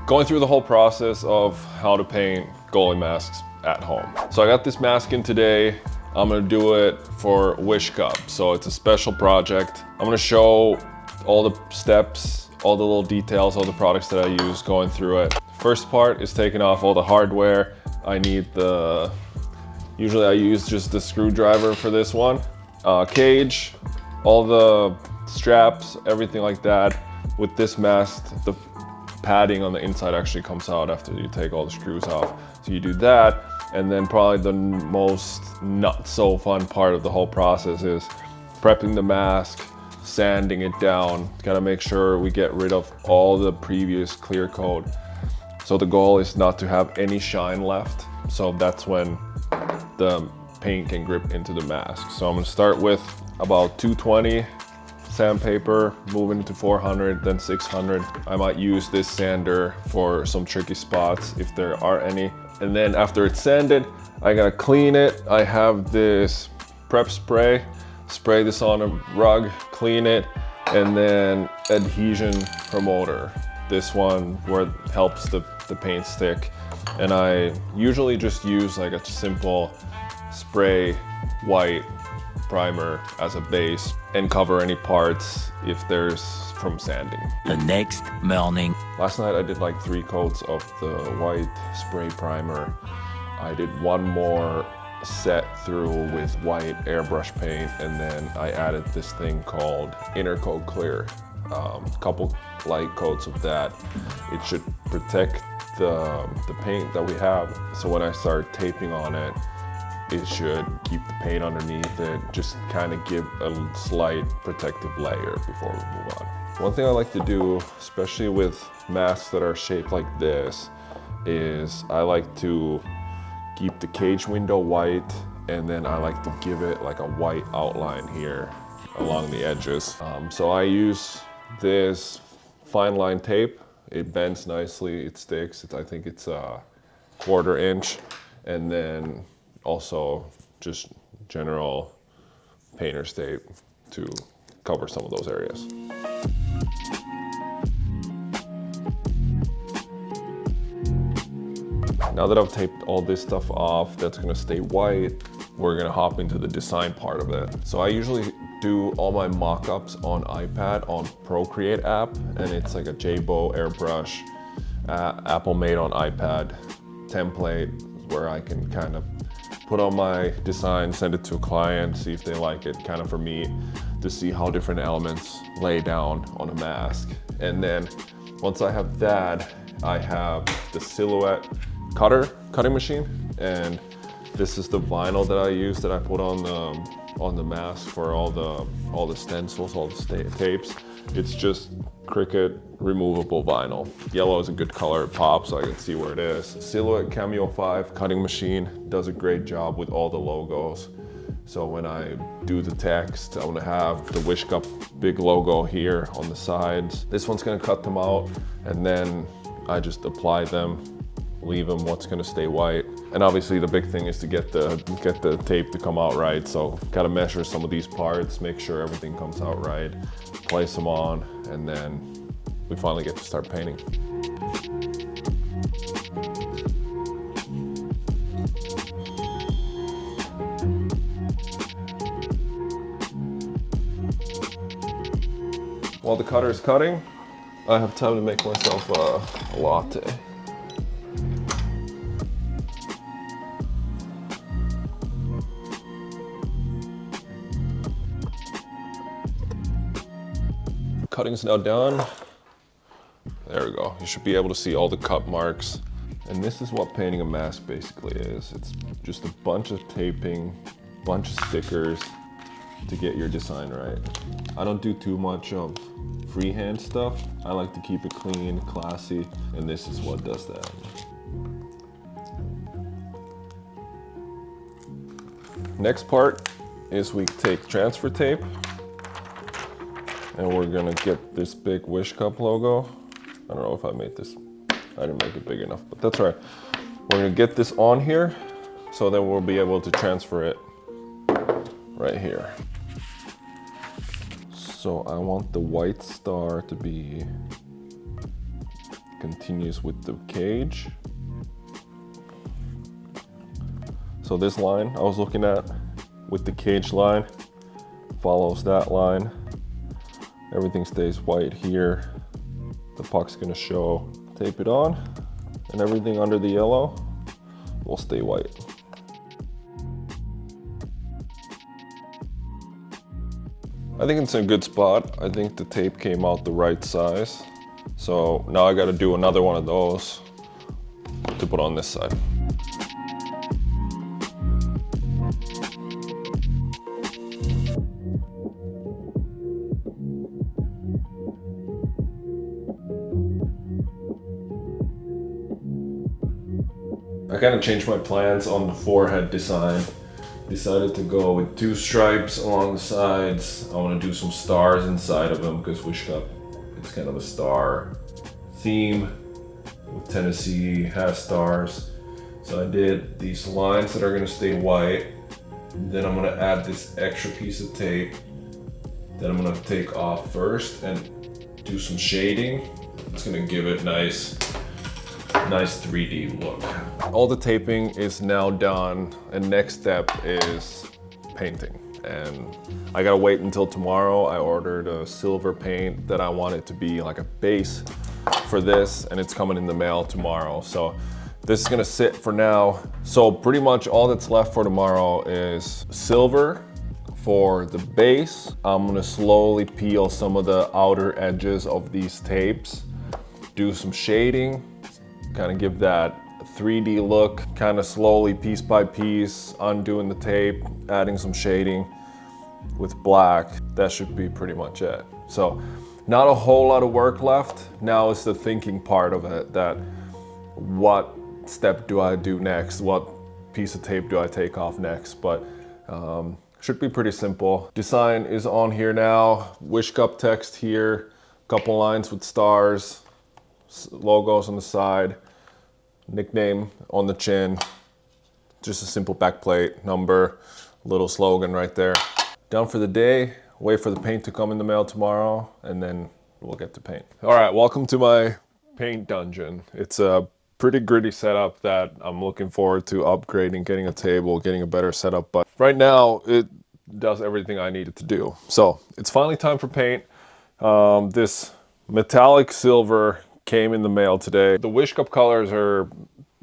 going through the whole process of how to paint goalie masks at home. So I got this mask in today. I'm gonna do it for Wish Cup. So it's a special project. I'm gonna show all the steps, all the little details, all the products that I use going through it. First part is taking off all the hardware. I need usually I use just the screwdriver for this one. Cage, all the straps, everything like that. With this mask, the padding on the inside actually comes out after you take all the screws off. So you do that, and then probably the most not so fun part of the whole process is prepping the mask, sanding it down. Gotta make sure we get rid of all the previous clear coat. So the goal is not to have any shine left. So that's when the paint can grip into the mask. So I'm gonna start with about 220 sandpaper, moving to 400, then 600. I might use this sander for some tricky spots if there are any. And then after it's sanded, I gotta clean it. I have this prep spray this on a rug, clean it, and then adhesion promoter. This one where it helps the paint stick. And I usually just use like a simple spray white primer as a base and cover any parts if there's from sanding. The next morning. Last night I did like 3 coats of the white spray primer. I did one more set through with white airbrush paint, and then I added this thing called Intercoat Clear. Couple light coats of that. It should protect the paint that we have. So when I start taping on it, it should keep the paint underneath it, just kind of give a slight protective layer before we move on. One thing I like to do, especially with masks that are shaped like this, is I like to keep the cage window white, and then I like to give it like a white outline here along the edges. So I use this fine line tape. It bends nicely, it sticks. I think it's a 1/4 inch, and then also just general painter's tape to cover some of those areas. Now that I've taped all this stuff off that's gonna stay white, we're gonna hop into the design part of it. So I usually do all my mock-ups on iPad on Procreate app, and it's like a Jabo airbrush, Apple made on iPad template where I can kind of put on my design, send it to a client, see if they like it, kind of for me to see how different elements lay down on a mask. And then once I have that, I have the Silhouette cutting machine, and this is the vinyl that I use that I put on the mask for all the stencils, all the tapes. It's just Cricut removable vinyl. Yellow is a good color, it pops so I can see where it is. Silhouette Cameo 5 cutting machine does a great job with all the logos. So when I do the text, I'm gonna have the Wish Cup big logo here on the sides. This one's gonna cut them out, and then I just apply them, leave them what's gonna stay white. And obviously the big thing is to get the tape to come out right. So gotta measure some of these parts, make sure everything comes out right, place them on, and then we finally get to start painting. While the cutter is cutting, I have time to make myself a latte. Cutting's now done. There we go. You should be able to see all the cut marks. And this is what painting a mask basically is. It's just a bunch of taping, bunch of stickers to get your design right. I don't do too much of freehand stuff. I like to keep it clean, classy, and this is what does that. Next part is we take transfer tape, and we're gonna get this big Wish Cup logo. I don't know if I made this, I didn't make it big enough, but that's all right. We're gonna get this on here, so then we'll be able to transfer it right here. So I want the white star to be continues with the cage. So this line I was looking at with the cage line follows that line. Everything stays white here. The puck's gonna show. Tape it on, and everything under the yellow will stay white. I think it's in a good spot. I think the tape came out the right size. So now I gotta do another one of those to put on this side. I kind of changed my plans on the forehead design. Decided to go with 2 stripes along the sides. I want to do some stars inside of them because Wish Cup, it's kind of a star theme. With Tennessee has stars. So I did these lines that are going to stay white. Then I'm going to add this extra piece of tape that I'm going to take off first and do some shading. It's going to give it nice 3D look. All the taping is now done, and next step is painting. And I gotta wait until tomorrow. I ordered a silver paint that I want it to be like a base for this, and it's coming in the mail tomorrow. So this is gonna sit for now. So pretty much all that's left for tomorrow is silver for the base. I'm gonna slowly peel some of the outer edges of these tapes, do some shading, kind of give that 3D look, kind of slowly, piece by piece, undoing the tape, adding some shading with black. That should be pretty much it. So not a whole lot of work left. Now it's the thinking part of it, that what step do I do next? What piece of tape do I take off next? But should be pretty simple. Design is on here now. Wish Cup text here, couple lines with stars, logos on the side, nickname on the chin, just a simple backplate, number, little slogan right there. Done for the day. Wait for the paint to come in the mail tomorrow, and then we'll get to paint. All right, welcome to my paint dungeon. It's a pretty gritty setup that I'm looking forward to upgrading, getting a table, getting a better setup, but right now it does everything I need it to do. So it's finally time for paint. This metallic silver came in the mail today. The Wish Cup colors are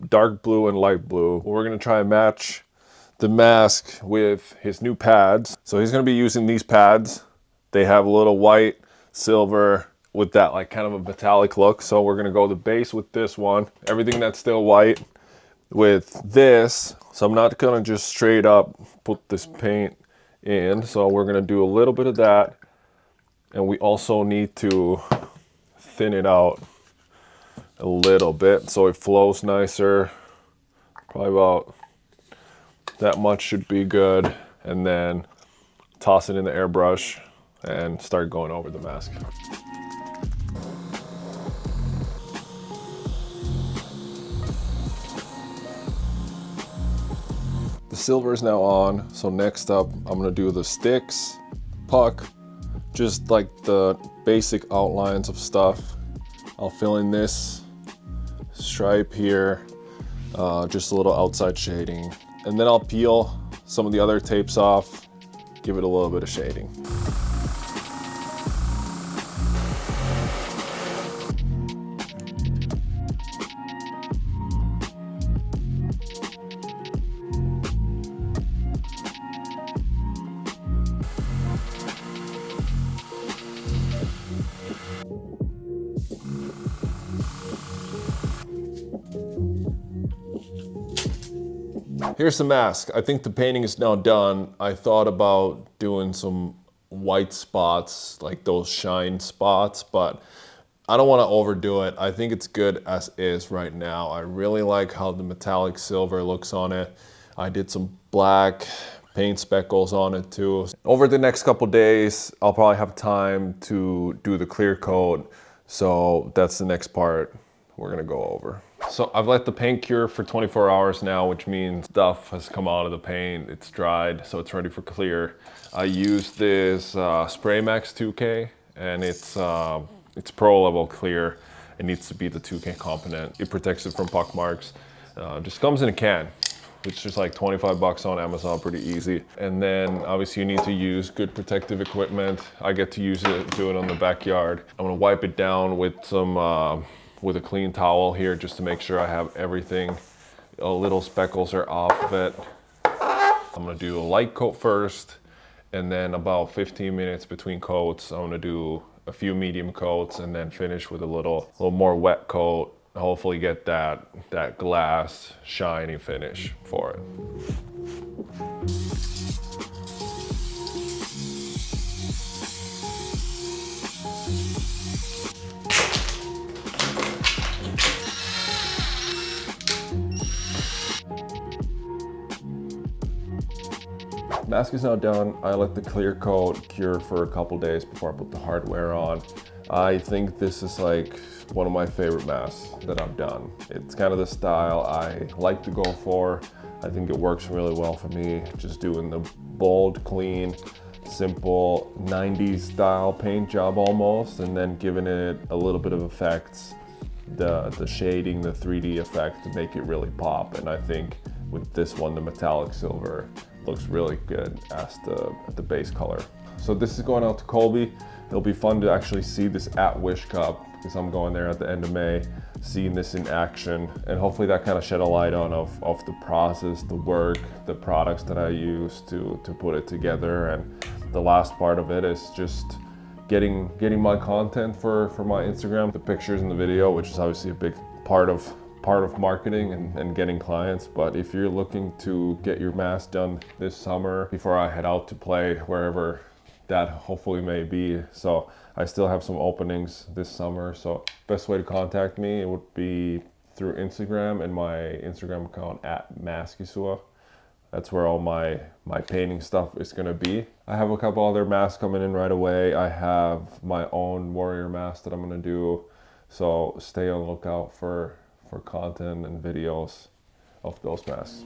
dark blue and light blue. We're gonna try and match the mask with his new pads. So he's gonna be using these pads. They have a little white, silver with that like kind of a metallic look. So we're gonna go the base with this one. Everything that's still white with this. So I'm not gonna just straight up put this paint in. So we're gonna do a little bit of that. And we also need to thin it out a little bit so it flows nicer. Probably about that much should be good. And then toss it in the airbrush and start going over the mask. The silver is now on. So next up, I'm gonna do the sticks, puck, just like the basic outlines of stuff. I'll fill in this stripe here, just a little outside shading. And then I'll peel some of the other tapes off, give it a little bit of shading. Here's the mask. I think the painting is now done. I thought about doing some white spots, like those shine spots, but I don't want to overdo it. I think it's good as is right now. I really like how the metallic silver looks on it. I did some black paint speckles on it too. Over the next couple days, I'll probably have time to do the clear coat. So that's the next part we're gonna go over. So I've let the paint cure for 24 hours now, which means stuff has come out of the paint. It's dried, so it's ready for clear. I used this Spray Max 2K, and it's pro level clear. It needs to be the 2K component. It protects it from puck marks. Just comes in a can, which is like 25 bucks on Amazon, pretty easy. And then obviously you need to use good protective equipment. I get to do it on the backyard. I'm gonna wipe it down with some, with a clean towel here, just to make sure I have everything. Little speckles are off of it. I'm gonna do a light coat first, and then about 15 minutes between coats, I'm gonna do a few medium coats and then finish with a little more wet coat. Hopefully get that glass shiny finish for it. Mask is now done. I let the clear coat cure for a couple days before I put the hardware on. I think this is like one of my favorite masks that I've done. It's kind of the style I like to go for. I think it works really well for me. Just doing the bold, clean, simple 90s style paint job almost, and then giving it a little bit of effects, the shading, the 3D effect to make it really pop. And I think with this one, the metallic silver looks really good as the base color. So this is going out to Colby. It'll be fun to actually see this at Wish Cup, because I'm going there at the end of May, seeing this in action, and hopefully that kind of shed a light on of the process, the work, the products that I use to put it together. And the last part of it is just getting my content for my Instagram, the pictures and the video, which is obviously a big part of marketing and getting clients. But if you're looking to get your mask done this summer before I head out to play wherever that hopefully may be, so I still have some openings this summer. So best way to contact me, it would be through Instagram and my Instagram account at Kaskisuo. That's where all my painting stuff is gonna be. I have a couple other masks coming in right away. I have my own warrior mask that I'm gonna do, so stay on the lookout for content and videos of those masks.